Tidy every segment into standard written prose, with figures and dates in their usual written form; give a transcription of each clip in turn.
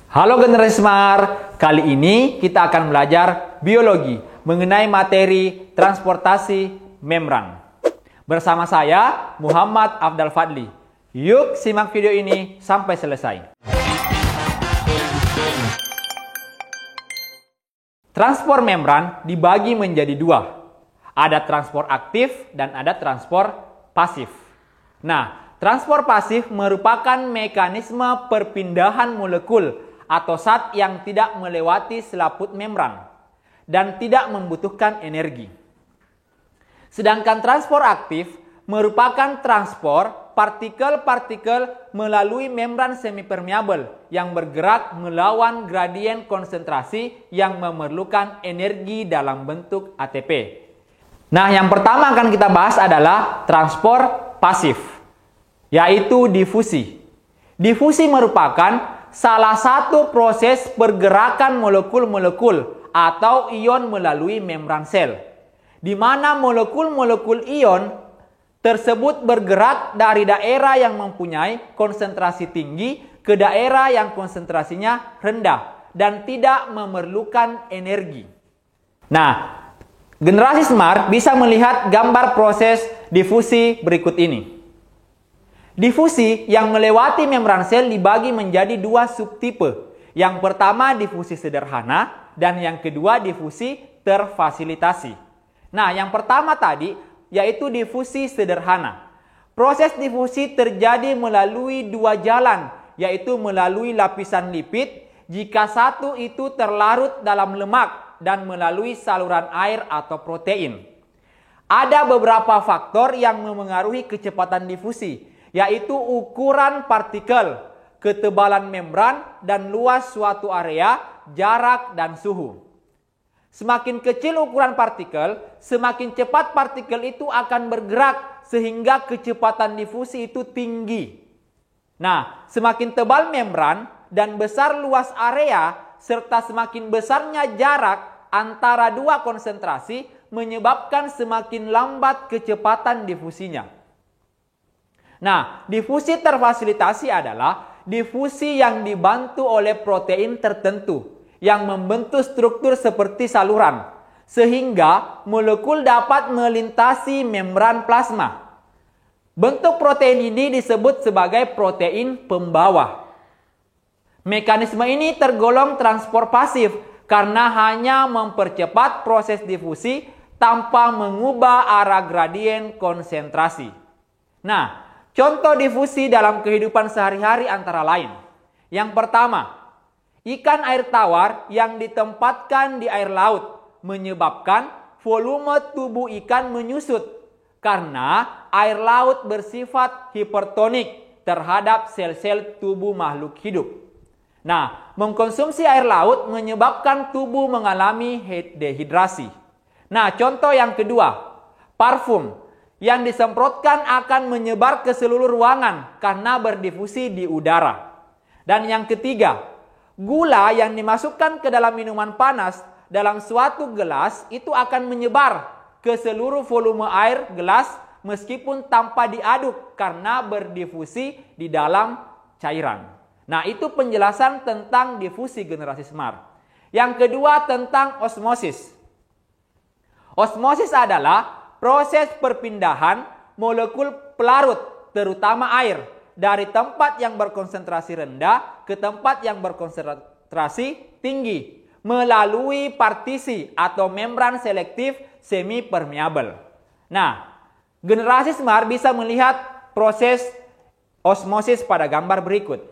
Halo generasi Smart, kali ini kita akan belajar biologi mengenai materi transportasi membran. Bersama saya, Muhammad Afdal Fadli. Yuk simak video ini sampai selesai. Transport membran dibagi menjadi dua. Ada transport aktif dan ada transport pasif. Nah, transport pasif merupakan mekanisme perpindahan molekul atau zat yang tidak melewati selaput membran dan tidak membutuhkan energi. Sedangkan transport aktif merupakan transport partikel-partikel melalui membran semipermeabel yang bergerak melawan gradien konsentrasi yang memerlukan energi dalam bentuk ATP. Nah, yang pertama akan kita bahas adalah transport pasif, yaitu difusi. Difusi merupakan salah satu proses pergerakan molekul-molekul atau ion melalui membran sel, di mana molekul-molekul ion tersebut bergerak dari daerah yang mempunyai konsentrasi tinggi ke daerah yang konsentrasinya rendah dan tidak memerlukan energi. Nah, generasi Smart bisa melihat gambar proses difusi berikut ini. Difusi yang melewati membran sel dibagi menjadi dua subtipe. Yang pertama difusi sederhana dan yang kedua difusi terfasilitasi. Nah, yang pertama tadi yaitu difusi sederhana. Proses difusi terjadi melalui dua jalan, yaitu melalui lapisan lipid jika satu itu terlarut dalam lemak dan melalui saluran air atau protein. Ada beberapa faktor yang memengaruhi kecepatan difusi, yaitu ukuran partikel, ketebalan membran, dan luas suatu area, jarak, dan suhu. Semakin kecil ukuran partikel, semakin cepat partikel itu akan bergerak sehingga kecepatan difusi itu tinggi. Nah, semakin tebal membran dan besar luas area, serta semakin besarnya jarak antara dua konsentrasi menyebabkan semakin lambat kecepatan difusinya. Nah, difusi terfasilitasi adalah difusi yang dibantu oleh protein tertentu yang membentuk struktur seperti saluran, sehingga molekul dapat melintasi membran plasma. Bentuk protein ini disebut sebagai protein pembawa. Mekanisme ini tergolong transport pasif karena hanya mempercepat proses difusi tanpa mengubah arah gradien konsentrasi. Nah, contoh difusi dalam kehidupan sehari-hari antara lain. Yang pertama, ikan air tawar yang ditempatkan di air laut menyebabkan volume tubuh ikan menyusut karena air laut bersifat hipertonik terhadap sel-sel tubuh makhluk hidup. Nah, mengkonsumsi air laut menyebabkan tubuh mengalami dehidrasi. Nah, contoh yang kedua, parfum yang disemprotkan akan menyebar ke seluruh ruangan karena berdifusi di udara. Dan yang ketiga, gula yang dimasukkan ke dalam minuman panas dalam suatu gelas itu akan menyebar ke seluruh volume air gelas meskipun tanpa diaduk karena berdifusi di dalam cairan. Nah, itu penjelasan tentang difusi generasi Smart. Yang kedua tentang osmosis. Osmosis adalah proses perpindahan molekul pelarut, terutama air, dari tempat yang berkonsentrasi rendah ke tempat yang berkonsentrasi tinggi, melalui partisi atau membran selektif semipermeabel. Nah, generasi Smart bisa melihat proses osmosis pada gambar berikut.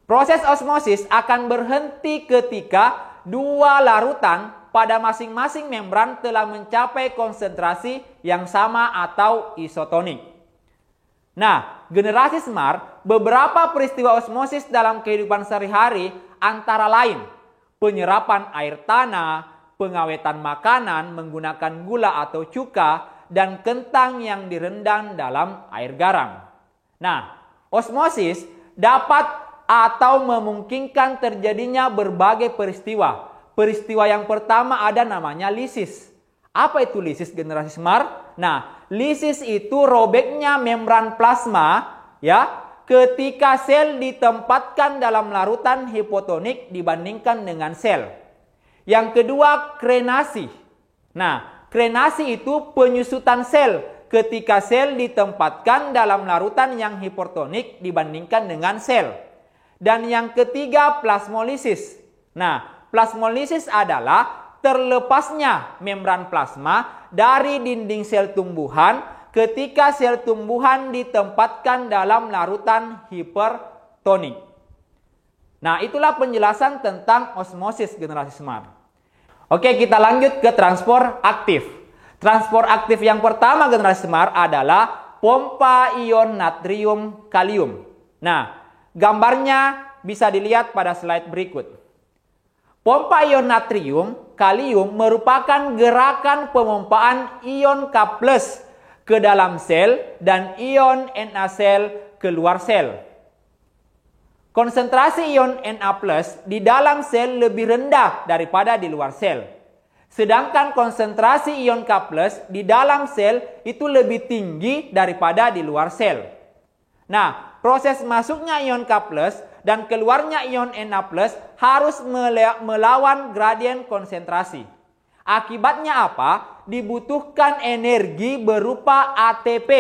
Proses osmosis akan berhenti ketika dua larutan pada masing-masing membran telah mencapai konsentrasi yang sama atau isotonik. Nah, generasi Smart, beberapa peristiwa osmosis dalam kehidupan sehari-hari antara lain penyerapan air tanah, pengawetan makanan menggunakan gula atau cuka, dan kentang yang direndam dalam air garam. Nah, osmosis dapat atau memungkinkan terjadinya berbagai peristiwa. Peristiwa yang pertama ada namanya lisis. Apa itu lisis generasi Smart? Nah, lisis itu robeknya membran plasma ya ketika sel ditempatkan dalam larutan hipotonik dibandingkan dengan sel. Yang kedua, krenasi. Nah, krenasi itu penyusutan sel ketika sel ditempatkan dalam larutan yang hipotonik dibandingkan dengan sel. Dan yang ketiga, plasmolisis. Nah, plasmolisis adalah terlepasnya membran plasma dari dinding sel tumbuhan ketika sel tumbuhan ditempatkan dalam larutan hipertonik. Nah, itulah penjelasan tentang osmosis generasi semar. Oke, kita lanjut ke transport aktif. Transport aktif yang pertama generasi semar adalah pompa ion natrium kalium. Nah, gambarnya bisa dilihat pada slide berikut. Pompa ion natrium kalium merupakan gerakan pemompaan ion K+ ke dalam sel dan ion Na sel keluar sel. Konsentrasi ion Na+ di dalam sel lebih rendah daripada di luar sel. Sedangkan konsentrasi ion K+ di dalam sel itu lebih tinggi daripada di luar sel. Nah, proses masuknya ion K+ dan keluarnya ion Na+ harus melawan gradien konsentrasi. Akibatnya apa? Dibutuhkan energi berupa ATP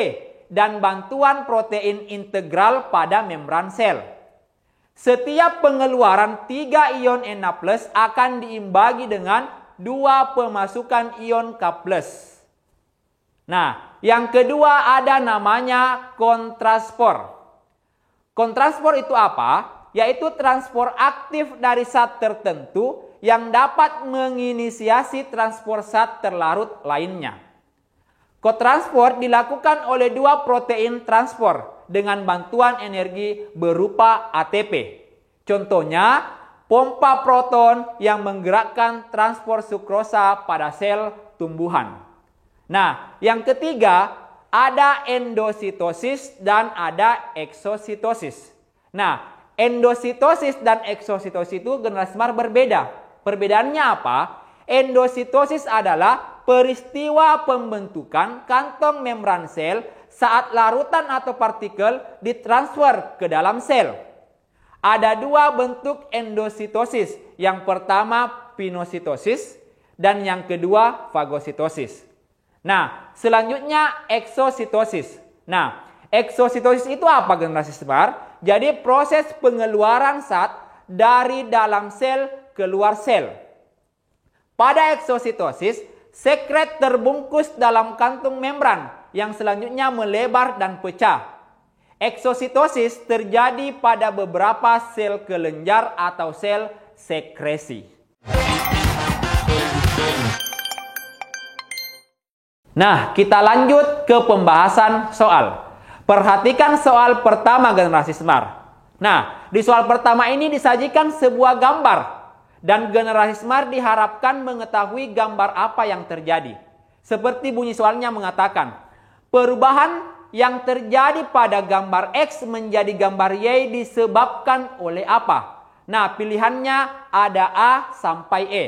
dan bantuan protein integral pada membran sel. Setiap pengeluaran 3 ion Na+ akan diimbangi dengan 2 pemasukan ion K+. Nah, yang kedua ada namanya kontraspor. Kontraspor itu apa? Yaitu transport aktif dari zat tertentu yang dapat menginisiasi transport zat terlarut lainnya. Kotransport dilakukan oleh 2 protein transport dengan bantuan energi berupa ATP. Contohnya, pompa proton yang menggerakkan transport sukrosa pada sel tumbuhan. Nah, yang ketiga ada endositosis dan ada eksositosis. Nah, endositosis dan eksositosis itu generasi semar berbeda. Perbedaannya apa? Endositosis adalah peristiwa pembentukan kantong membran sel saat larutan atau partikel ditransfer ke dalam sel. Ada 2 bentuk endositosis. Yang pertama pinositosis dan yang kedua fagositosis. Nah, selanjutnya eksositosis. Nah, eksositosis itu apa generasi semar? Jadi proses pengeluaran zat dari dalam sel keluar sel. Pada eksositosis, sekret terbungkus dalam kantung membran yang selanjutnya melebar dan pecah. Eksositosis terjadi pada beberapa sel kelenjar atau sel sekresi. Nah, kita lanjut ke pembahasan soal. Perhatikan soal pertama generasi semar. Nah, di soal pertama ini disajikan sebuah gambar. Dan generasi semar diharapkan mengetahui gambar apa yang terjadi. Seperti bunyi soalnya mengatakan, perubahan yang terjadi pada gambar X menjadi gambar Y disebabkan oleh apa? Nah, pilihannya ada A sampai E.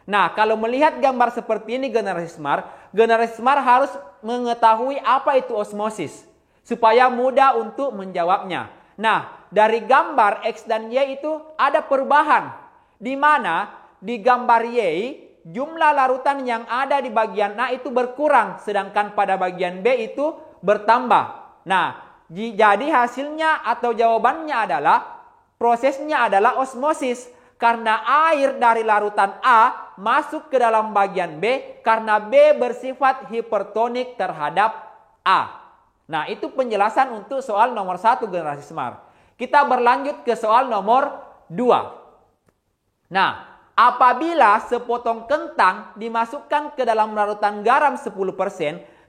Nah, kalau melihat gambar seperti ini generasi semar harus mengetahui apa itu osmosis. Supaya mudah untuk menjawabnya. Nah, dari gambar X dan Y itu ada perubahan. Di mana di gambar Y jumlah larutan yang ada di bagian A itu berkurang, sedangkan pada bagian B itu bertambah. Nah, jadi hasilnya atau jawabannya adalah prosesnya adalah osmosis, karena air dari larutan A masuk ke dalam bagian B karena B bersifat hipertonik terhadap A. Nah, itu penjelasan untuk soal nomor 1 generasi semar. Kita berlanjut ke soal nomor 2. Nah, apabila sepotong kentang dimasukkan ke dalam larutan garam 10%,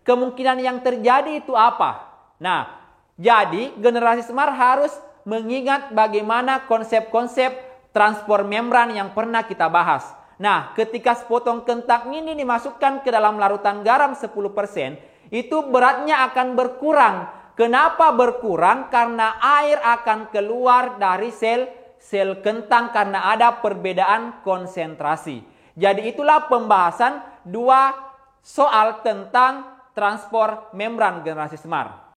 kemungkinan yang terjadi itu apa? Nah, jadi generasi semar harus mengingat bagaimana konsep-konsep transport membran yang pernah kita bahas. Nah, ketika sepotong kentang ini dimasukkan ke dalam larutan garam 10%, itu beratnya akan berkurang. Kenapa berkurang? Karena air akan keluar dari sel kentang karena ada perbedaan konsentrasi. Jadi itulah pembahasan 2 soal tentang transport membran generasi semar.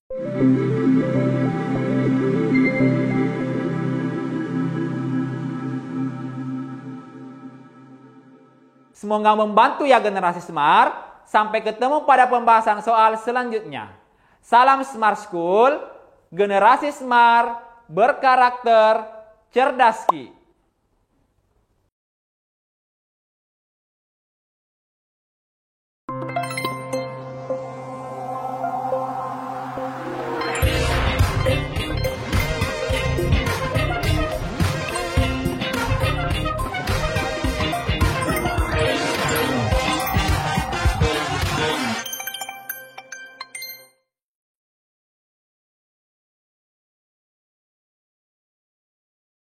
Semoga membantu ya generasi smart. Sampai ketemu pada pembahasan soal selanjutnya. Salam Smart School, generasi smart, berkarakter, cerdas Ki.